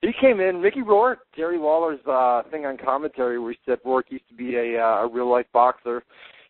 He came in, Mickey Rourke, Jerry Lawler's thing on commentary where he said Rourke used to be a real-life boxer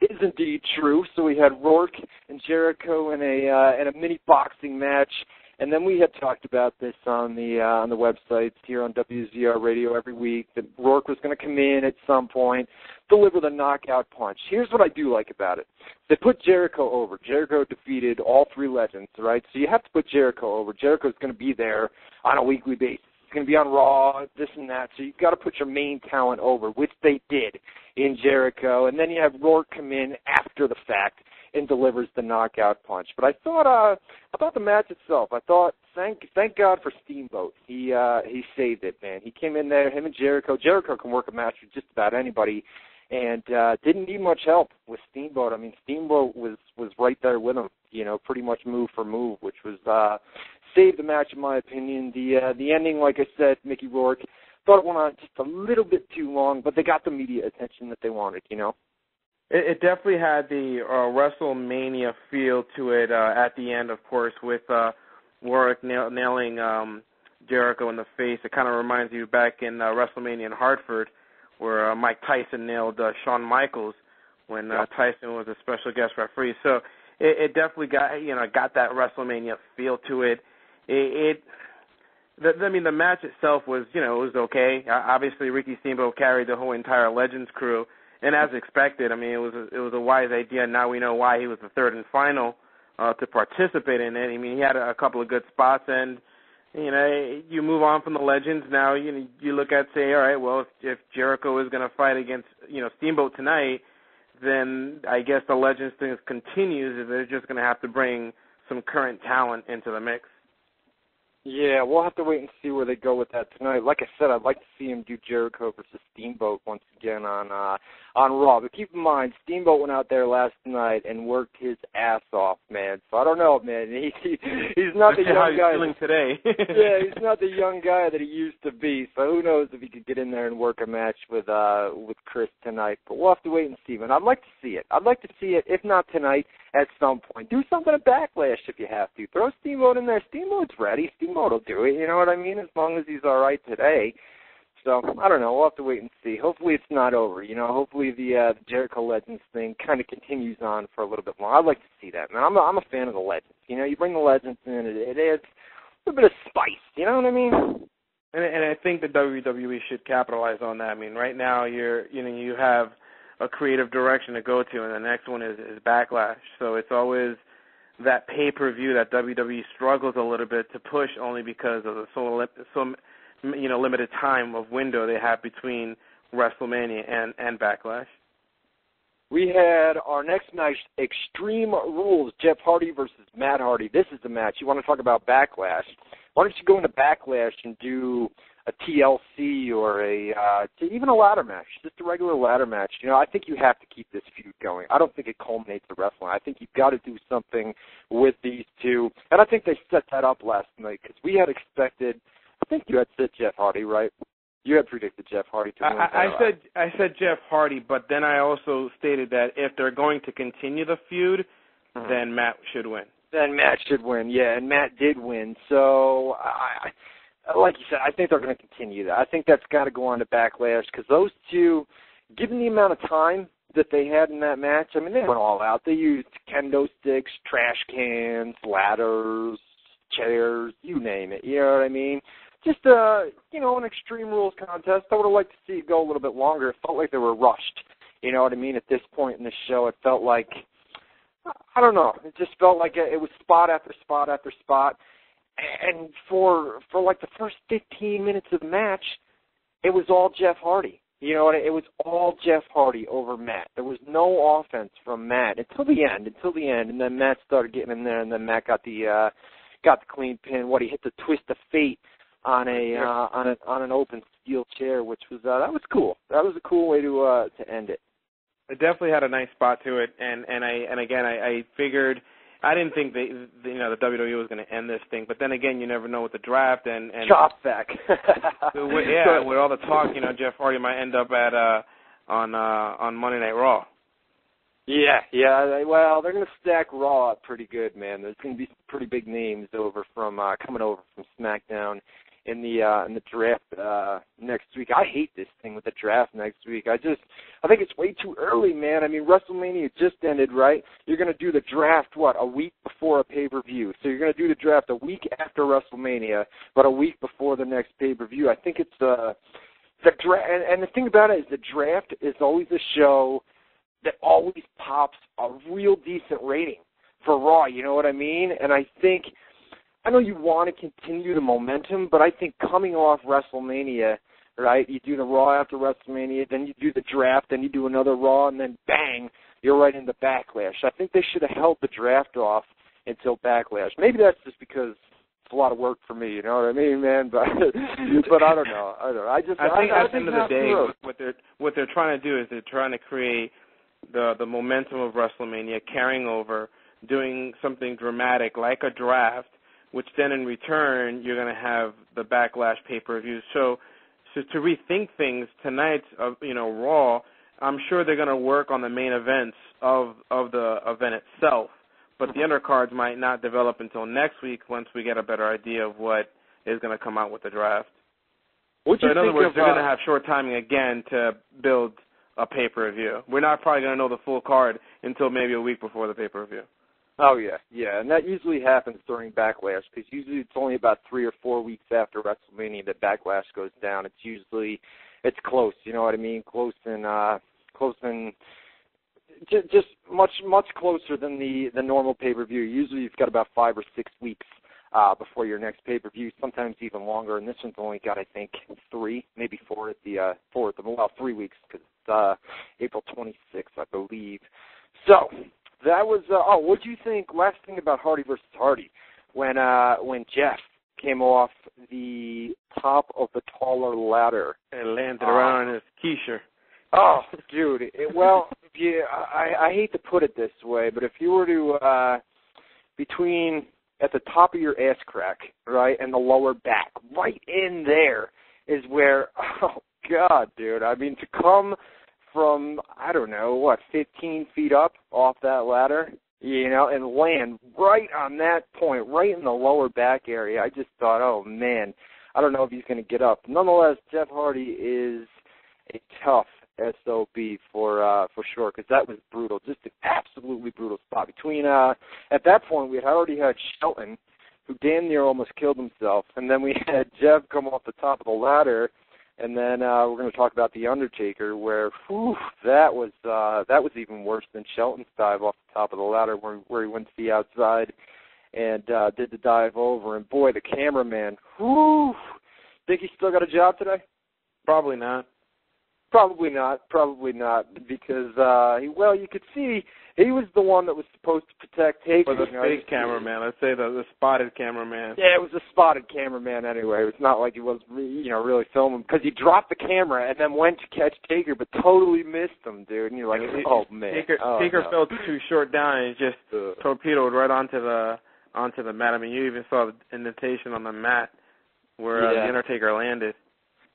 is indeed true. So we had Rourke and Jericho in a mini boxing match, and then we had talked about this on the websites here on WZR Radio every week that Rourke was going to come in at some point, deliver the knockout punch. Here's what I do like about it: they put Jericho over. Jericho defeated all three legends, right? So you have to put Jericho over. Jericho's going to be there on a weekly basis. Going to be on Raw, this and that, so you've got to put your main talent over, which they did in Jericho, and then you have Rourke come in after the fact and delivers the knockout punch. But I thought about the match itself. I thought, thank God for Steamboat. He saved it, man. He came in there, him and Jericho. Jericho can work a match with just about anybody, and didn't need much help with Steamboat. I mean, Steamboat was right there with him, pretty much move for move, which was saved the match in my opinion. The ending, like I said, Mickey Rourke, thought it went on just a little bit too long, but they got the media attention that they wanted, It definitely had the WrestleMania feel to it at the end, of course, with Rourke nailing Jericho in the face. It kind of reminds you back in WrestleMania in Hartford where Mike Tyson nailed Shawn Michaels when Tyson was a special guest referee. So it definitely got that WrestleMania feel to it. The match itself was, it was okay. Obviously, Ricky Steamboat carried the whole entire Legends crew, and as expected, I mean, it was a wise idea. Now we know why he was the third and final to participate in it. I mean, he had a couple of good spots, and you move on from the Legends. Now you look at, say, all right, well, if Jericho is going to fight against Steamboat tonight, then I guess the Legends thing continues. They're just going to have to bring some current talent into the mix. Yeah, we'll have to wait and see where they go with that tonight. Like I said, I'd like to see him do Jericho versus Steamboat once again on Raw. But keep in mind, Steamboat went out there last night and worked his ass off, man. So I don't know, man. He's not the young guy. Feeling today. Yeah, he's not the young guy that he used to be. So who knows if he could get in there and work a match with Chris tonight. But we'll have to wait and see, man. I'd like to see it. I'd like to see it, if not tonight, at some point. Do something at Backlash if you have to. Throw Steamboat in there. Steamboat's ready. Steamboat will do it, you know what I mean, as long as he's all right today. So, I don't know. We'll have to wait and see. Hopefully it's not over, Hopefully the Jericho Legends thing kind of continues on for a little bit longer. I'd like to see that, man. I'm a fan of the Legends. You bring the Legends in, it adds a little bit of spice, you know what I mean? And I think the WWE should capitalize on that. I mean, right now you have a creative direction to go to, and the next one is Backlash. So it's always that pay-per-view that WWE struggles a little bit to push, only because of the limited time of window they have between WrestleMania and Backlash. We had our next match, Extreme Rules, Jeff Hardy versus Matt Hardy. This is the match. You want to talk about Backlash? Why don't you go into Backlash and do a TLC or even a ladder match, just a regular ladder match. I think you have to keep this feud going. I don't think it culminates at wrestling. I think you've got to do something with these two, and I think they set that up last night because we had expected. I think you had said Jeff Hardy, right? You had predicted Jeff Hardy to win. I said Jeff Hardy, but then I also stated that if they're going to continue the feud, then Matt should win. Then Matt should win, yeah, and Matt did win. So like you said, I think they're going to continue that. I think that's got to go on to Backlash because those two, given the amount of time that they had in that match, I mean, they went all out. They used kendo sticks, trash cans, ladders, chairs, you name it. You know what I mean? Just, an Extreme Rules contest. I would have liked to see it go a little bit longer. It felt like they were rushed. You know what I mean? At this point in the show, it felt like, I don't know. It just felt like it was spot after spot after spot. And for like the first 15 minutes of the match, it was all Jeff Hardy. You know what? It was all Jeff Hardy over Matt. There was no offense from Matt until the end. And then Matt started getting in there, and then Matt got the clean pin. He hit the twist of fate on an open steel chair, which was that was cool. That was a cool way to end it. It definitely had a nice spot to it, and again I figured. I didn't think the WWE was going to end this thing, but then again, you never know with the draft and chop back. with all the talk, Jeff Hardy might end up on Monday Night Raw. Yeah. Well, they're going to stack Raw up pretty good, man. There's going to be some pretty big names coming over from SmackDown in the draft next week. I hate this thing with the draft next week. I think it's way too early, man. I mean, WrestleMania just ended, right? You're going to do the draft, a week before a pay-per-view. So you're going to do the draft a week after WrestleMania, but a week before the next pay-per-view. I think it's the draft, and the thing about it is the draft is always a show that always pops a real decent rating for Raw, you know what I mean? And I know you want to continue the momentum, but I think coming off WrestleMania, right, you do the Raw after WrestleMania, then you do the draft, then you do another Raw, and then bang, you're right into Backlash. I think they should have held the draft off until Backlash. Maybe that's just because it's a lot of work for me, you know what I mean, man? But I don't know. I think at the end of the day, what they're trying to do is they're trying to create the momentum of WrestleMania carrying over, doing something dramatic like a draft, which then in return you're going to have the Backlash pay-per-view. So to rethink things, tonight's Raw, I'm sure they're going to work on the main events of the event itself, but the undercards might not develop until next week once we get a better idea of what is going to come out with the draft. So in other words, they're going to have short timing again to build a pay-per-view. We're not probably going to know the full card until maybe a week before the pay-per-view. Oh, yeah, and that usually happens during Backlash because usually it's only about 3 or 4 weeks after WrestleMania that Backlash goes down. It's close, you know what I mean? Close and just much closer than the normal pay-per-view. Usually you've got about 5 or 6 weeks before your next pay-per-view, sometimes even longer, and this one's only got, I think, 3, maybe 4 at the 3 weeks because it's April 26th, I believe. So that was, what do you think, last thing about Hardy versus Hardy, when Jeff came off the top of the taller ladder. And landed around his Keisha. Oh, dude, I hate to put it this way, but if you were to, at the top of your ass crack, right, and the lower back, right in there is where, oh, God, dude, I mean, to come from, 15 feet up off that ladder, and land right on that point, right in the lower back area. I just thought, oh, man, I don't know if he's going to get up. Nonetheless, Jeff Hardy is a tough SOB for sure, because that was brutal, just an absolutely brutal spot. At that point, we had already had Shelton, who damn near almost killed himself, and then we had Jeff come off the top of the ladder. And then we're going to talk about The Undertaker, where that was even worse than Shelton's dive off the top of the ladder, where he went to the outside and did the dive over. And boy, the cameraman, think he still got a job today? Probably not. Probably not, because you could see he was the one that was supposed to protect Taker. Or the fake cameraman, let's say the spotted cameraman. Yeah, it was a spotted cameraman anyway. It's not like he was, really filming, because he dropped the camera and then went to catch Taker, but totally missed him, dude. And you're like, oh man. Taker fell too short down and just torpedoed right onto the mat. I mean, you even saw the indentation on the mat where the Undertaker landed.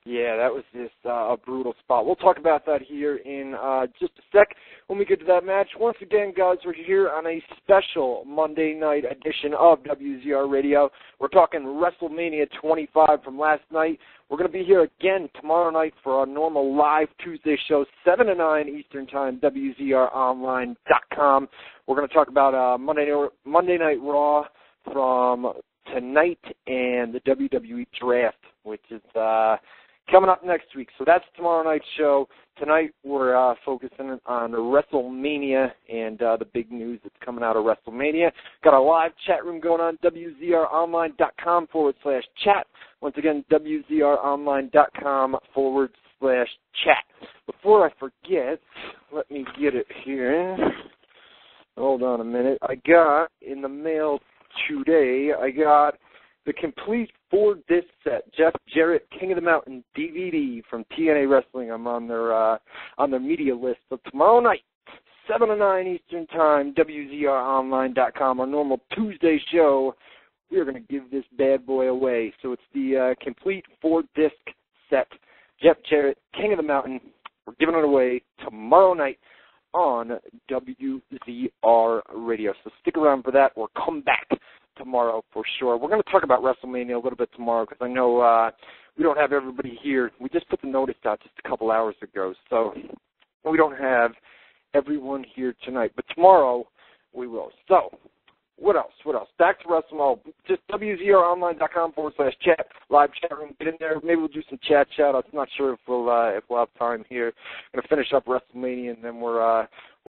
Yeah, that was just a brutal spot. We'll talk about that here in just a sec when we get to that match. Once again, guys, we're here on a special Monday night edition of WZR Radio. We're talking WrestleMania 25 from last night. We're going to be here again tomorrow night for our normal live Tuesday show, 7 to 9 Eastern Time, WZROnline.com. We're going to talk about Monday Night Raw from tonight and the WWE Draft, which is coming up next week. So that's tomorrow night's show. Tonight we're focusing on WrestleMania and the big news that's coming out of WrestleMania. Got a live chat room going on, WZROnline.com/chat. Once again, WZROnline.com/chat. Before I forget, let me get it here. Hold on a minute. I got in the mail today, I got the complete 4-disc set, Jeff Jarrett, King of the Mountain DVD from TNA Wrestling. I'm on their media list. So tomorrow night, 7 to 9 Eastern Time, WZROnline.com, our normal Tuesday show, we are going to give this bad boy away. So it's the complete 4-disc set, Jeff Jarrett, King of the Mountain. We're giving it away tomorrow night on WZR Radio. So stick around for that or come back tomorrow for sure. We're going to talk about WrestleMania a little bit tomorrow because I know we don't have everybody here. We just put the notice out just a couple hours ago, so we don't have everyone here tonight. But tomorrow we will. So what else? Back to WrestleMania. Just WZROnline.com /chat, live chat room. Get in there. Maybe we'll do some chat shout-outs. Not sure if we'll have time here. Going to finish up WrestleMania, and then we're